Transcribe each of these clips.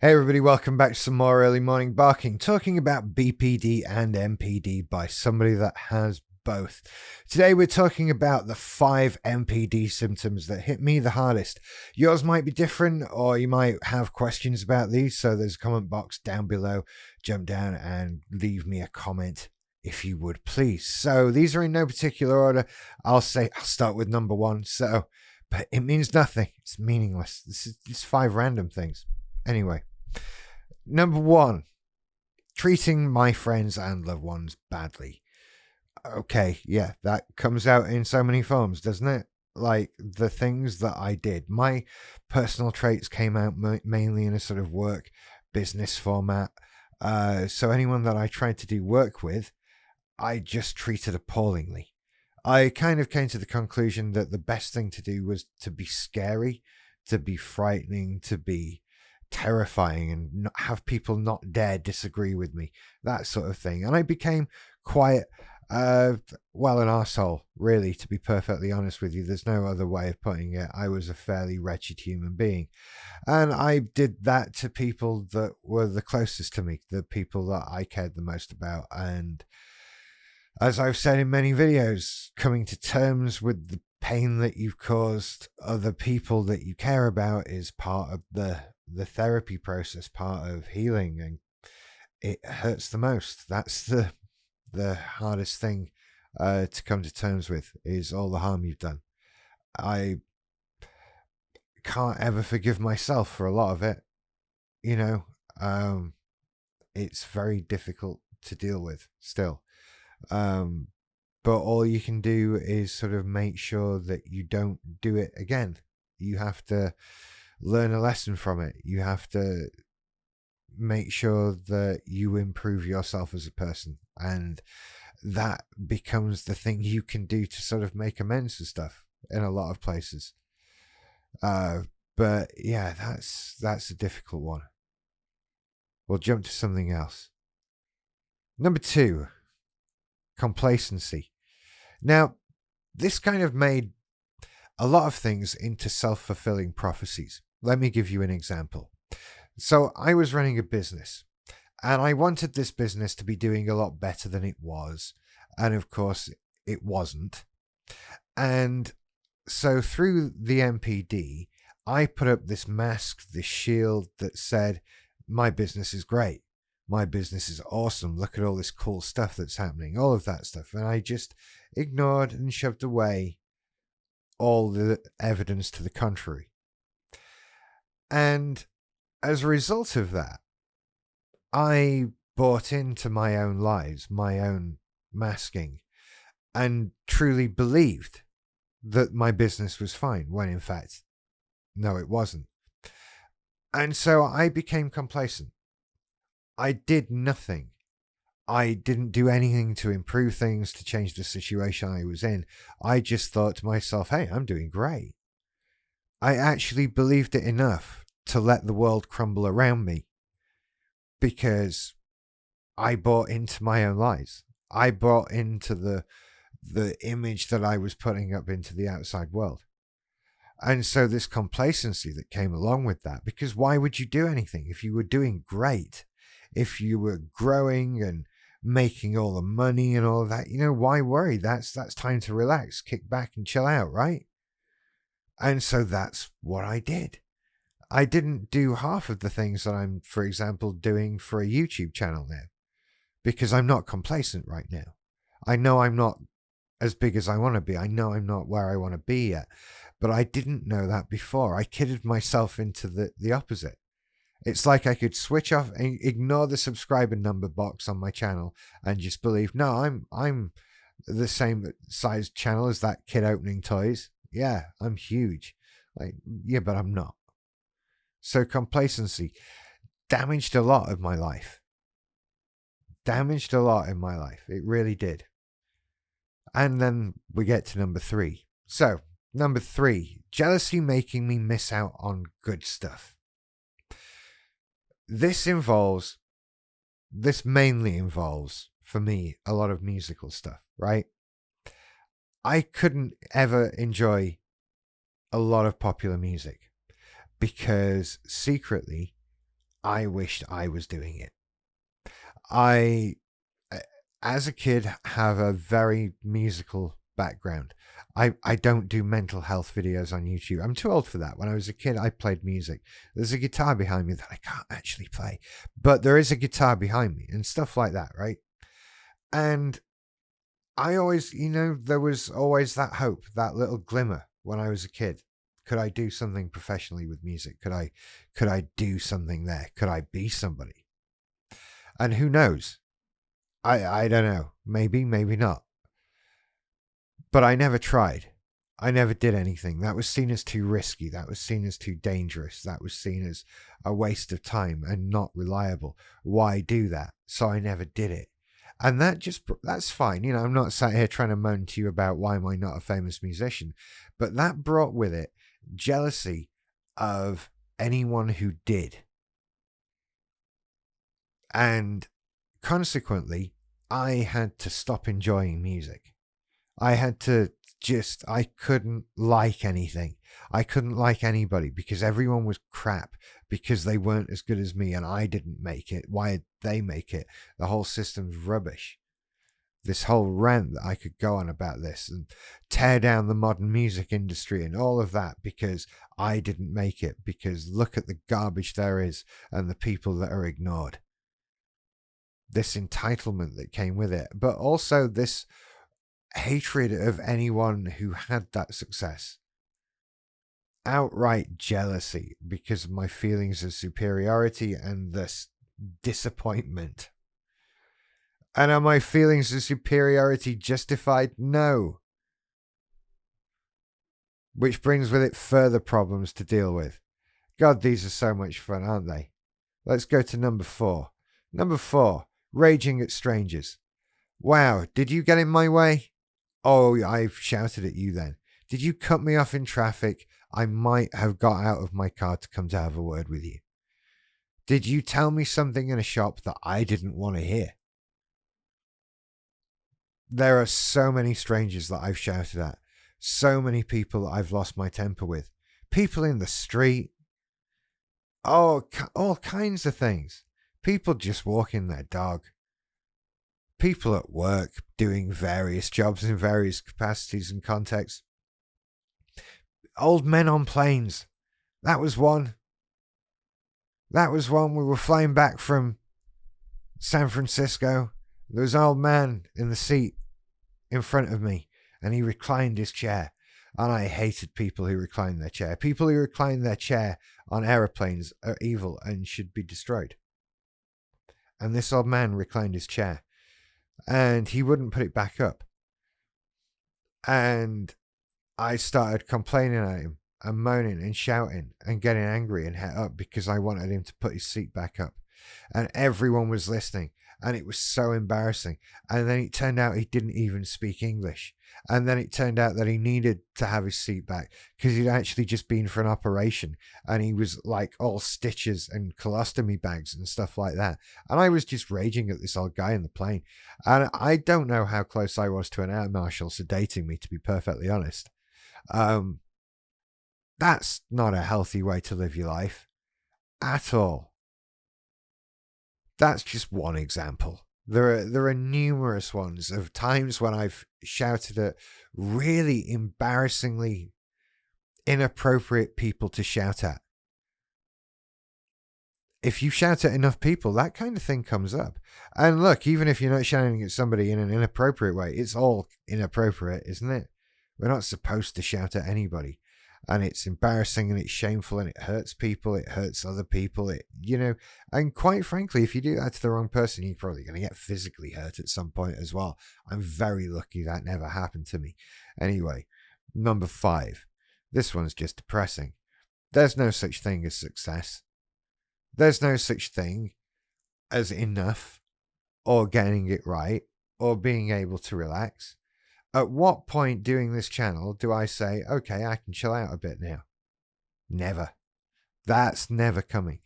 Hey everybody, welcome back to some more early morning barking, talking about BPD and NPD by somebody that has both. Today we're talking about the 5 NPD symptoms that hit me the hardest. Yours might be different, or you might have questions about these, so there's a comment box down below. Jump down and leave me a comment if you would please. So these are in no particular order. I'll start with number 1, but it means nothing. It's meaningless. This is 5 random things. Anyway. Number 1, treating my friends and loved ones badly. Okay, yeah, that comes out in so many forms, doesn't it? Like the things that I did. My personal traits came out mainly in a sort of work business format. So anyone that I tried to do work with, I just treated appallingly. I kind of came to the conclusion that the best thing to do was to be scary, to be frightening, to be terrifying, and have people not dare disagree with me, that sort of thing. And I became quite, an arsehole, really, to be perfectly honest with you. There's no other way of putting it. I was a fairly wretched human being. And I did that to people that were the closest to me, the people that I cared the most about. And as I've said in many videos, coming to terms with the pain that you've caused other people that you care about is part of the therapy process, part of healing, and it hurts the most. That's the hardest thing to come to terms with, is all the harm you've done. I can't ever forgive myself for a lot of it, you know. It's very difficult to deal with still. But all you can do is sort of make sure that you don't do it again. You have to learn a lesson from it. You have to make sure that you improve yourself as a person, and that becomes the thing you can do to sort of make amends for stuff in a lot of places. But yeah, that's a difficult one. We'll jump to something else. Number 2, complacency. Now, this kind of made a lot of things into self-fulfilling prophecies. Let me give you an example. So I was running a business, and I wanted this business to be doing a lot better than it was. And of course, it wasn't. And so through the NPD, I put up this mask, this shield that said, my business is great. My business is awesome. Look at all this cool stuff that's happening, all of that stuff. And I just ignored and shoved away all the evidence to the contrary. And as a result of that, I bought into my own lies, my own masking, and truly believed that my business was fine, when in fact, no, it wasn't. And so I became complacent. I did nothing. I didn't do anything to improve things, to change the situation I was in. I just thought to myself, hey, I'm doing great. I actually believed it enough to let the world crumble around me, because I bought into my own lies. I bought into the image that I was putting up into the outside world. And so this complacency that came along with that, because why would you do anything if you were doing great? If you were growing and making all the money and all of that, why worry? That's time to relax, kick back and chill out, right? And so that's what I did. I didn't do half of the things that I'm, for example, doing for a YouTube channel now, because I'm not complacent right now. I know I'm not as big as I want to be. I know I'm not where I want to be yet, but I didn't know that before. I kidded myself into the opposite. It's like I could switch off and ignore the subscriber number box on my channel and just believe, no, I'm the same size channel as that kid opening toys. Yeah, I'm huge. Like, yeah, but I'm not. So complacency damaged a lot of my life. Damaged a lot in my life. It really did. And then we get to number 3. So, number 3, jealousy making me miss out on good stuff. This mainly involves, for me, a lot of musical stuff, right? I couldn't ever enjoy a lot of popular music because secretly I wished I was doing it. I, as a kid, have a very musical background. I don't do mental health videos on YouTube. I'm too old for that. When I was a kid, I played music. There's a guitar behind me that I can't actually play, but there is a guitar behind me and stuff like that, right? And I always, there was always that hope, that little glimmer when I was a kid. Could I do something professionally with music? Could I do something there? Could I be somebody? And who knows? I don't know. Maybe, maybe not. But I never tried. I never did anything. That was seen as too risky. That was seen as too dangerous. That was seen as a waste of time and not reliable. Why do that? So I never did it. And that's fine. I'm not sat here trying to moan to you about why am I not a famous musician. But that brought with it jealousy of anyone who did. And consequently, I had to stop enjoying music. I had to I couldn't like anything. I couldn't like anybody because everyone was crap because they weren't as good as me and I didn't make it. Why did they make it? The whole system's rubbish. This whole rant that I could go on about this and tear down the modern music industry and all of that because I didn't make it, because look at the garbage there is and the people that are ignored. This entitlement that came with it, but also this hatred of anyone who had that success. Outright jealousy because of my feelings of superiority and this disappointment. And are my feelings of superiority justified? No. Which brings with it further problems to deal with. God, these are so much fun, aren't they? Let's go to number 4. Number 4, raging at strangers. Wow, did you get in my way? Oh, I've shouted at you then. Did you cut me off in traffic? I might have got out of my car to come to have a word with you. Did you tell me something in a shop that I didn't want to hear? There are so many strangers that I've shouted at. So many people that I've lost my temper with. People in the street. Oh, all kinds of things. People just walking their dog. People at work doing various jobs in various capacities and contexts. Old men on planes. That was one. We were flying back from San Francisco. There was an old man in the seat in front of me, and he reclined his chair. And I hated people who recline their chair. People who recline their chair on aeroplanes are evil and should be destroyed. And this old man reclined his chair, and he wouldn't put it back up. And I started complaining at him and moaning and shouting and getting angry and het up because I wanted him to put his seat back up. And everyone was listening, and it was so embarrassing. And then it turned out he didn't even speak English. And then it turned out that he needed to have his seat back because he'd actually just been for an operation, and he was like all stitches and colostomy bags and stuff like that. And I was just raging at this old guy in the plane. And I don't know how close I was to an air marshal sedating me, to be perfectly honest. That's not a healthy way to live your life at all. That's just one example. There are numerous ones of times when I've shouted at really embarrassingly inappropriate people to shout at. If you shout at enough people, that kind of thing comes up. And look, even if you're not shouting at somebody in an inappropriate way, it's all inappropriate, isn't it? We're not supposed to shout at anybody. And it's embarrassing and it's shameful and it hurts people. It hurts other people. And quite frankly, if you do that to the wrong person, you're probably going to get physically hurt at some point as well. I'm very lucky that never happened to me. Anyway, number 5. This one's just depressing. There's no such thing as success. There's no such thing as enough or getting it right or being able to relax. At what point doing this channel do I say, okay, I can chill out a bit now? Never. That's never coming.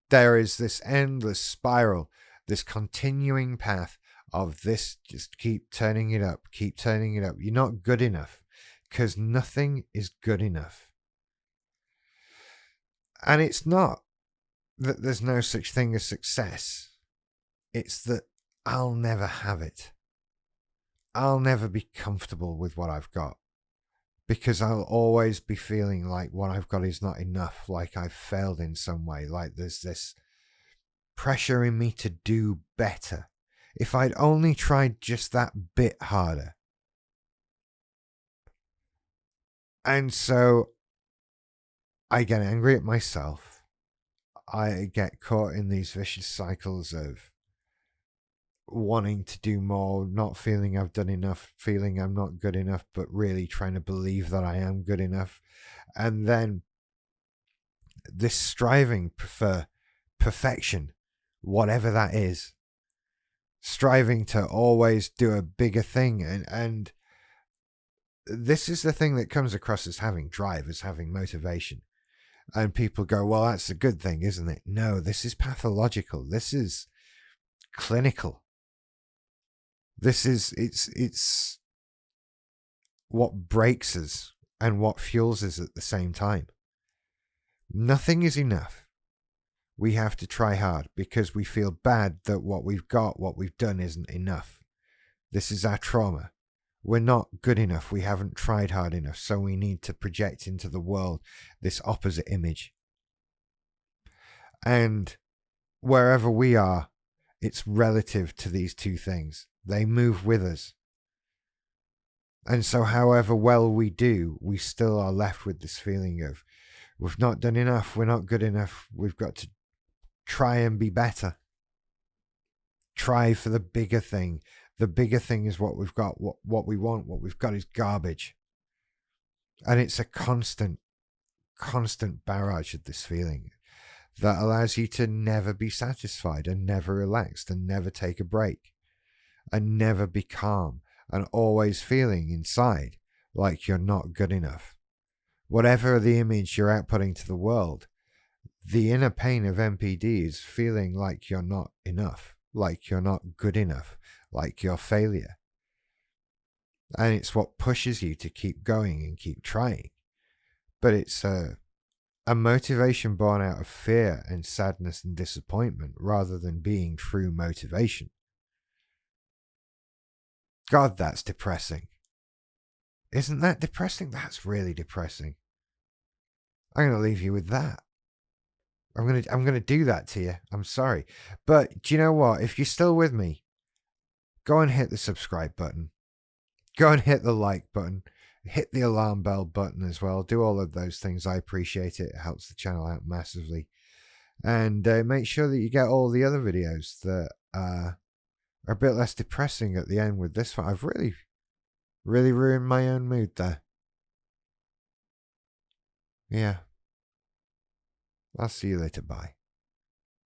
There is this endless spiral, this continuing path of this, just keep turning it up, keep turning it up. You're not good enough because nothing is good enough. And it's not. that there's no such thing as success. It's that I'll never have it. I'll never be comfortable with what I've got, because I'll always be feeling like what I've got is not enough, like I've failed in some way, like there's this pressure in me to do better. If I'd only tried just that bit harder. And so I get angry at myself. I get caught in these vicious cycles of wanting to do more, not feeling I've done enough, feeling I'm not good enough, but really trying to believe that I am good enough. And then this striving for perfection, whatever that is, striving to always do a bigger thing. And this is the thing that comes across as having drive, as having motivation. And people go, well, that's a good thing, isn't it? No, this is pathological. This is clinical. This is, it's what breaks us and what fuels us at the same time. Nothing is enough. We have to try hard because we feel bad that what we've got, what we've done isn't enough. This is our trauma. We're not good enough. We haven't tried hard enough. So we need to project into the world this opposite image. And wherever we are, it's relative to these two things. They move with us. And so however well we do, we still are left with this feeling of, we've not done enough, we're not good enough, we've got to try and be better. Try for the bigger thing. The bigger thing is what we've got, what we want. What we've got is garbage. And it's a constant barrage of this feeling that allows you to never be satisfied and never relaxed and never take a break and never be calm and always feeling inside like you're not good enough. Whatever the image you're outputting to the world, the inner pain of NPD is feeling like you're not enough, like you're not good enough, like you're failure. And it's what pushes you to keep going and keep trying. But it's a motivation born out of fear and sadness and disappointment rather than being true motivation. God, that's depressing. Isn't that depressing? That's really depressing. I'm going to leave you with that. I'm going to do that to you. I'm sorry. But do you know what? If you're still with me, go and hit the subscribe button. Go and hit the like button. Hit the alarm bell button as well. Do all of those things. I appreciate it. It helps the channel out massively. And make sure that you get all the other videos that are a bit less depressing at the end with this one. I've really ruined my own mood there. Yeah. I'll see you later. Bye.